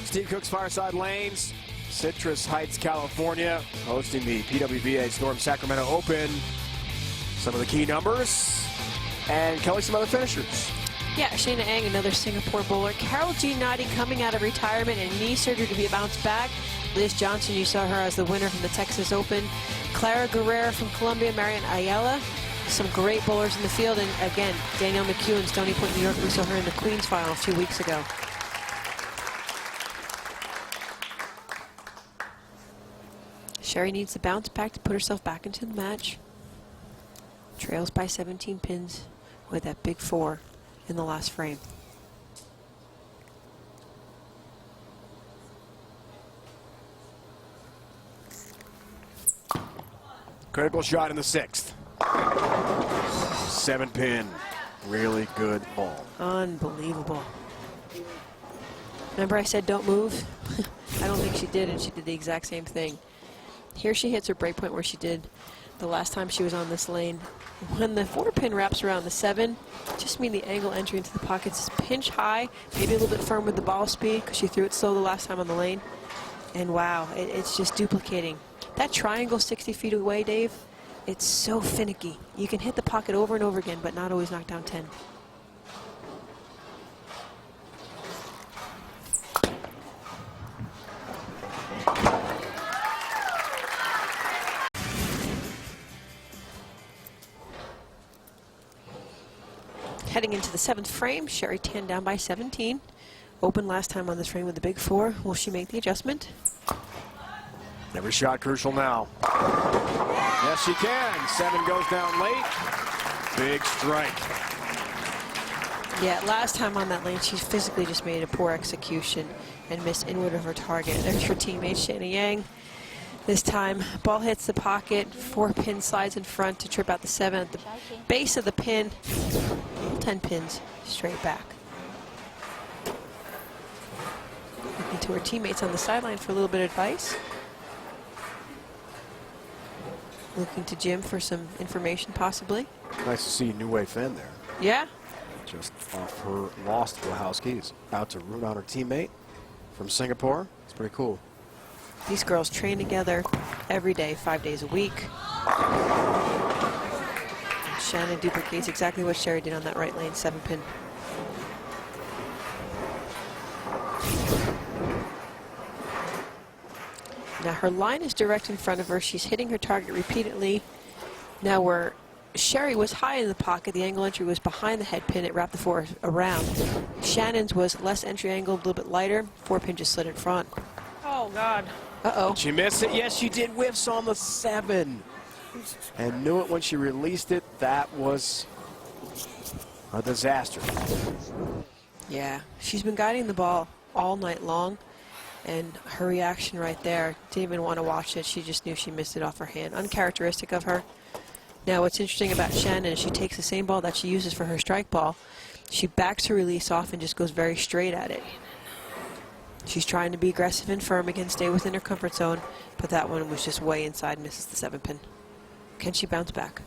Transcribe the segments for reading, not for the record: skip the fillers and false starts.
Steve Cook's Fireside Lanes, Citrus Heights, California, hosting the PWBA Storm Sacramento Open. Some of the key numbers, and Kelly, some other finishers. Yeah, Shayna Ang, another Singapore bowler. Carol Giannotti coming out of retirement and knee surgery to be a bounce back. Liz Johnson, you saw her as the winner from the Texas Open. Clara Guerrera from Colombia, Marian Ayala. Some great bowlers in the field. And again, Danielle McHugh, Stony Point, New York. We saw her in the Queens final a few weeks ago. Sherry needs to bounce back to put herself back into the match. Trails by 17 pins with that big 4 in the last frame. Critical shot in the 6th. 7-pin. Really good ball. Unbelievable. Remember I said don't move? I don't think she did, and she did the exact same thing. Here she hits her break point where she did the last time she was on this lane. When the 4-pin wraps around the 7, just mean the angle entry into the pockets is pinch high, maybe a little bit firm with the ball speed because she threw it slow the last time on the lane. And wow, it's just duplicating. That triangle 60 feet away, Dave, it's so finicky. You can hit the pocket over and over again, but not always knock down 10. Heading into the 7th frame, Sherry Tan down by 17. Open last time on this frame with the big 4. Will she make the adjustment? Every shot crucial now. Yes, she can. 7 goes down late. Big strike. Yeah, last time on that lane, she physically just made a poor execution and missed inward of her target. There's her teammate, Shayna Yang. This time, ball hits the pocket, 4-pin slides in front to trip out the 7 at the base of the pin. 10 pins straight back. Looking to her teammates on the sideline for a little bit of advice. Looking to Jim for some information, possibly. Nice to see New Wave Finn there. Yeah. Just off her loss to Wachowski. Out to root on her teammate from Singapore. It's pretty cool. These girls train together every day, 5 days a week. Shannon duplicates exactly what Sherry did on that right lane, 7-pin. Now her line is direct in front of her. She's hitting her target repeatedly. Now where Sherry was high in the pocket, the angle entry was behind the head pin. It wrapped the 4 around. Shannon's was less entry angle, a little bit lighter. 4-pin just slid in front. Oh, God. Uh-oh. Did she miss it? Yes, she did. Whiffs on the 7. And knew it when she released it. That was a disaster. Yeah, she's been guiding the ball all night long, and her reaction right there, didn't even want to watch it. She just knew she missed it off her hand. Uncharacteristic of her. Now what's interesting about Shannon is she takes the same ball that she uses for her strike ball. She backs her release off and just goes very straight at it. She's trying to be aggressive and firm again, stay within her comfort zone, but that one was just way inside, misses the 7-pin. Can she bounce back?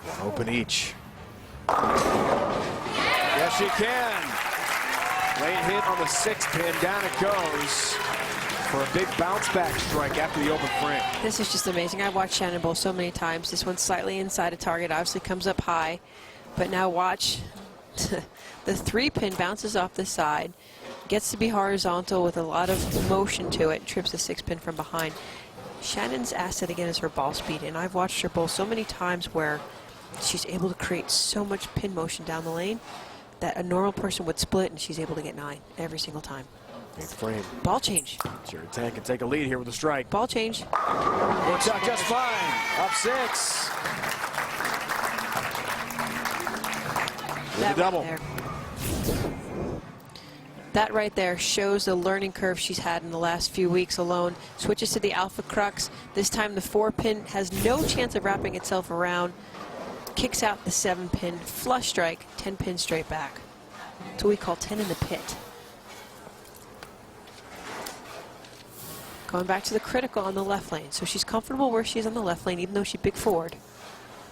One open each. Yes, she can. Late hit on the 6-pin. Down it goes for a big bounce back strike after the open frame. This is just amazing. I've watched Shannon bowl so many times. This one's slightly inside a target, obviously comes up high. But now watch. The 3-pin bounces off the side, gets to be horizontal with a lot of motion to it, trips the 6-pin from behind. Shannon's asset again is her ball speed, and I've watched her bowl so many times where she's able to create so much pin motion down the lane that a normal person would split, and she's able to get 9 every single time. 8th frame. Ball change. Sherry Tan can take a lead here with a strike. Ball change. Works out just fine. Up 6. With a double. Right there. That right there shows the learning curve she's had in the last few weeks alone. Switches to the Alpha Crux. This time the 4-pin has no chance of wrapping itself around. Kicks out the 7-pin. Flush strike. 10-pin straight back. That's what we call 10 in the pit. Going back to the critical on the left lane. So she's comfortable where she is on the left lane, even though she's big forward.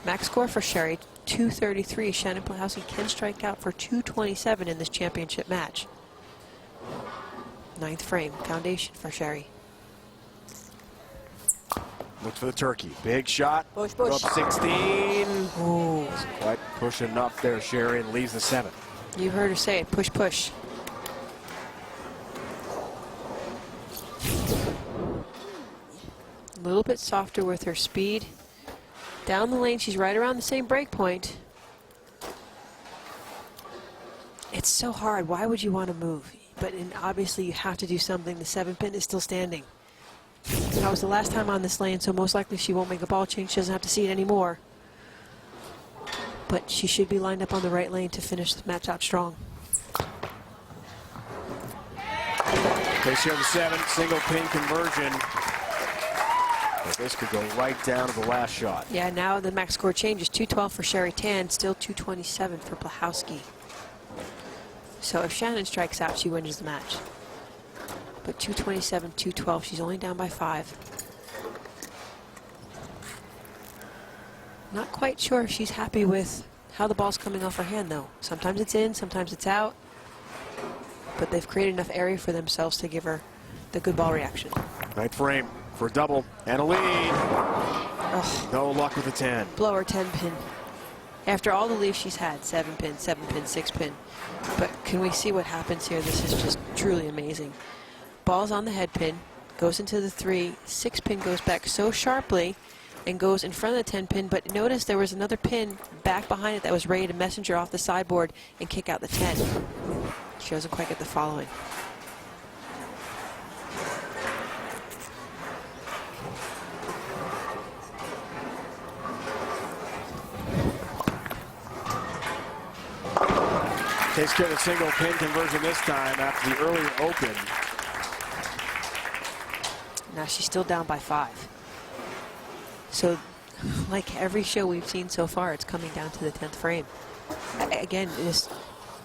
Max score for Sherry, 233. Shannon Plahowski can strike out for 227 in this championship match. Ninth frame, foundation for Sherry. Looks for the turkey. Big shot. Push. Up 16. Ooh. Quite pushing enough there, Sherry, and leaves the 7th. You heard her say it, push. A little bit softer with her speed. Down the lane, she's right around the same break point. It's so hard. Why would you want to move? But obviously you have to do something. The 7 pin is still standing. That was the last time on this lane, so most likely she won't make a ball change. She doesn't have to see it anymore. But she should be lined up on the right lane to finish the match out strong. They share the 7, single pin conversion. But this could go right down to the last shot. Yeah, now the max score changes. 212 for Sherry Tan, still 227 for Blahowski. So if Shannon strikes out, she wins the match. But 227, 212, she's only down by 5. Not quite sure if she's happy with how the ball's coming off her hand, though. Sometimes it's in, sometimes it's out. But they've created enough area for themselves to give her the good ball reaction. 9th frame for a double and a lead. Oh. No luck with the 10. Blower 10 pin. After all the leaves she's had, 7 pin, 7 pin, 6 pin. But can we see what happens here? This is just truly amazing. Ball's on the head pin, goes into the 3, 6 pin goes back so sharply and goes in front of the 10 pin, but notice there was another pin back behind it that was ready to messenger off the sideboard and kick out the 10. She doesn't quite get the following. Takes care of the single pin conversion this time after the earlier open. Now she's still down by 5. So, like every show we've seen so far, it's coming down to the 10th frame. Again,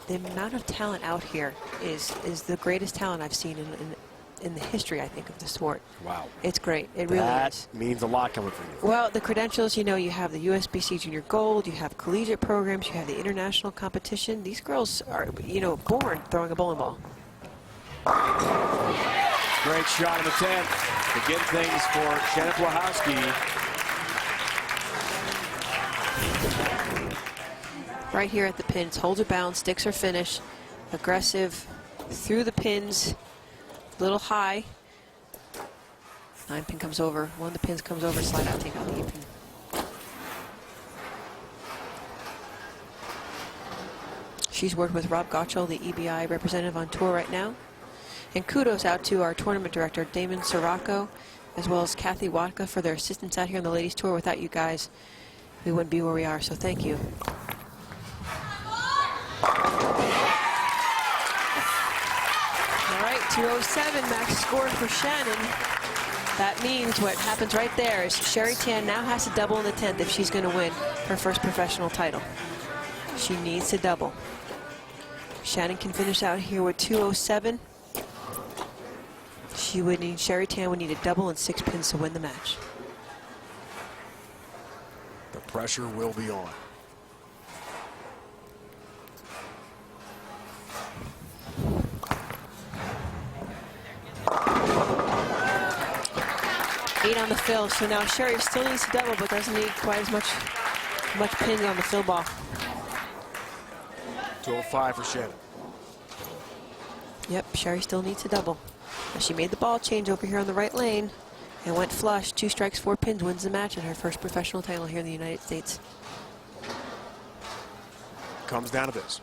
the amount of talent out here is the greatest talent I've seen in the history, I think, of the sport. Wow. It's great. It really is. That means a lot coming from you. Well, the credentials, you know, you have the USBC Junior Gold, you have collegiate programs, you have the international competition. These girls are, you know, born throwing a bowling ball. Great shot in the 10th. Begin things for Shannon Blahowski. Right here at the pins, holds her balance, sticks her finish, aggressive through the pins, little high. 9 pin comes over, one of the pins comes over, slide out, take out the 8 pin. She's worked with Rob Gottschall, the EBI representative on tour right now. And kudos out to our tournament director, Damon Sirocco, as well as Kathy Watka for their assistance out here on the ladies tour. Without you guys, we wouldn't be where we are, so thank you. All right, 207 max score for Shannon. That means what happens right there is Sherry Tan now has to double in the 10th if she's going to win her first professional title. She needs to double. Shannon can finish out here with 207. Sherry Tan would need a double and 6 pins to win the match. The pressure will be on. Eight on the fill, so now Sherry still needs to double, but doesn't need quite as much pins on the fill ball. 205 for Shannon. Yep, Sherry still needs to double. Now she made the ball change over here on the right lane and went flush. 2 strikes, 4 pins, wins the match and her first professional title here in the United States. Comes down to this.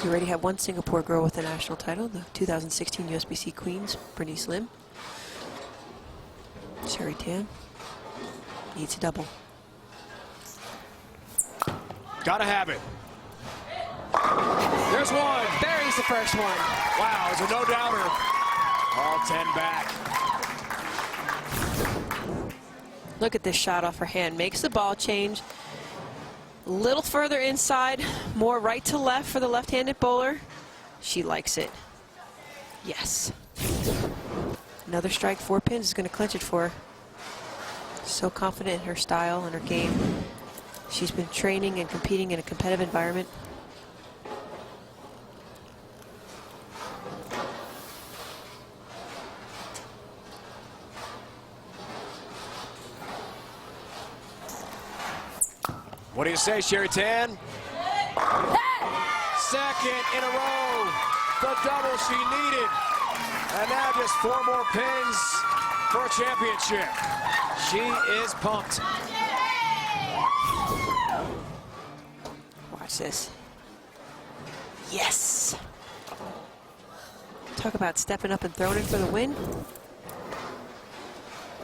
You already have one Singapore girl with a national title, the 2016 USBC Queens, Bernice Lim. Sherry Tan needs a double. Gotta have it. There's one. Buries the first one. Wow, it's a no-doubter. All 10 back. Look at this shot off her hand. Makes the ball change. A little further inside, more right to left for the left-handed bowler. She likes it. Yes. Another strike, 4 pins is going to clinch it for her. So confident in her style and her game. She's been training and competing in a competitive environment. What do you say, Sherry Tan? Second in a row. The double she needed. And now just 4 more pins for a championship. She is pumped. Watch this. Yes. Talk about stepping up and throwing it for the win.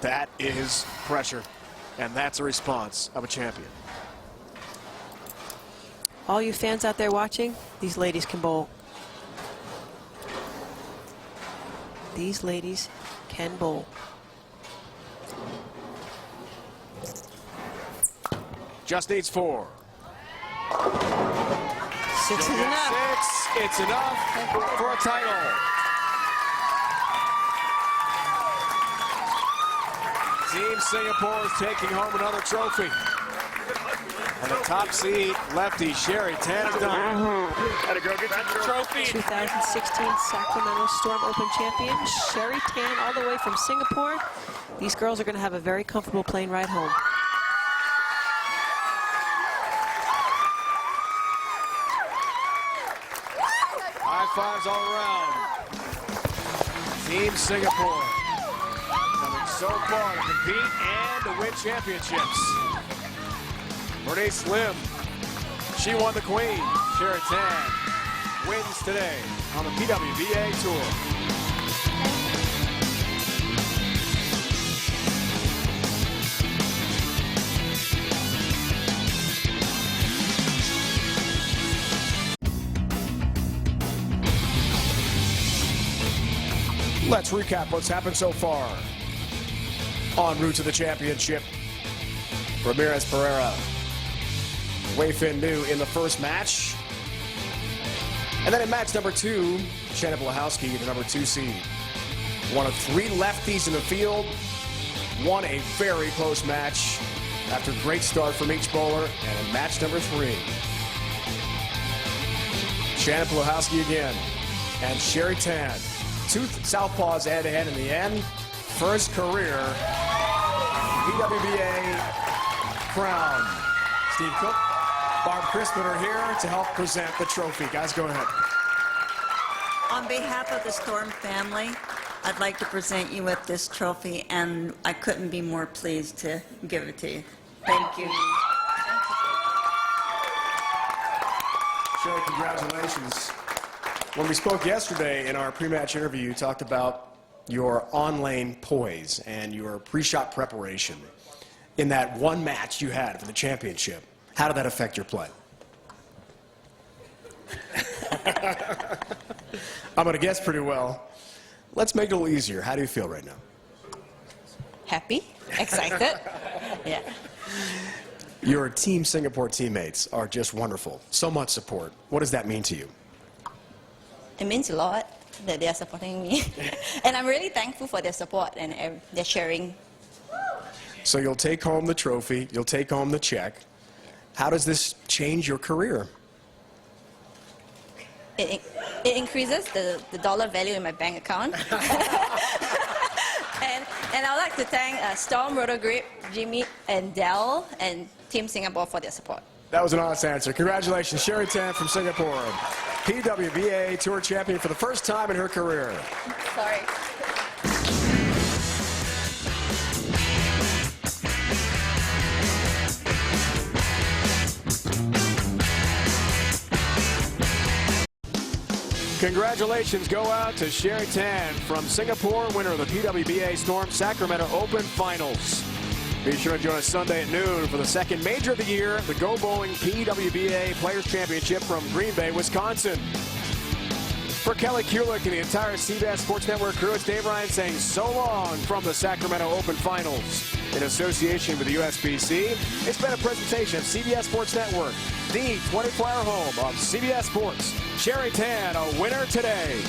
That is pressure. And that's a response of a champion. All you fans out there watching, these ladies can bowl. These ladies can bowl. Just needs 4. 6 is enough. 6, it's enough for a title. Team Singapore is taking home another trophy. And the top seed, lefty Sherry Tan has done it. Gotta go get that trophy. 2016 Sacramento Storm Open champion, Sherry Tan, all the way from Singapore. These girls are going to have a very comfortable plane ride home. High fives all around. Team Singapore coming so far to compete and to win championships. Bernice Lim, she won the Queen. Sherry Tan wins today on the PWBA Tour. Let's recap what's happened so far. En route to the championship, Ramirez Pereira, Wei Fin Nu in the first match. And then in match number 2, Shannon Blahowski, the number 2 seed. One of 3 lefties in the field, won a very close match after a great start from each bowler. And in match number 3, Shannon Blahowski again and Sherry Tan. 2 southpaws head-to-head in the end. First career PWBA crown. Steve Cook, Barb Crispin are here to help present the trophy. Guys, go ahead. On behalf of the Storm family, I'd like to present you with this trophy, and I couldn't be more pleased to give it to you. Thank you. Sherry, congratulations. When we spoke yesterday in our pre-match interview, you talked about your on-lane poise and your pre-shot preparation in that one match you had for the championship. How did that affect your play? I'm going to guess pretty well. Let's make it a little easier. How do you feel right now? Happy, excited. Yeah. Your Team Singapore teammates are just wonderful. So much support. What does that mean to you? It means a lot that they are supporting me. And I'm really thankful for their support and their sharing. So you'll take home the trophy, you'll take home the check. How does this change your career? It increases the dollar value in my bank account. and I'd like to thank Storm, Rotogrip, Jimmy, and Dell, and Team Singapore for their support. That was an honest answer. Congratulations, Sherry Tan from Singapore. PWBA Tour champion for the first time in her career. Sorry. Congratulations go out to Sherry Tan from Singapore, winner of the PWBA Storm Sacramento Open Finals. Be sure to join us Sunday at noon for the second major of the year, the Go Bowling PWBA Players Championship from Green Bay, Wisconsin. For Kelly Kulick and the entire CBS Sports Network crew, it's Dave Ryan saying so long from the Sacramento Open Finals. In association with the USBC, it's been a presentation of CBS Sports Network, the 24-hour home of CBS Sports. Sherry Tan, a winner today.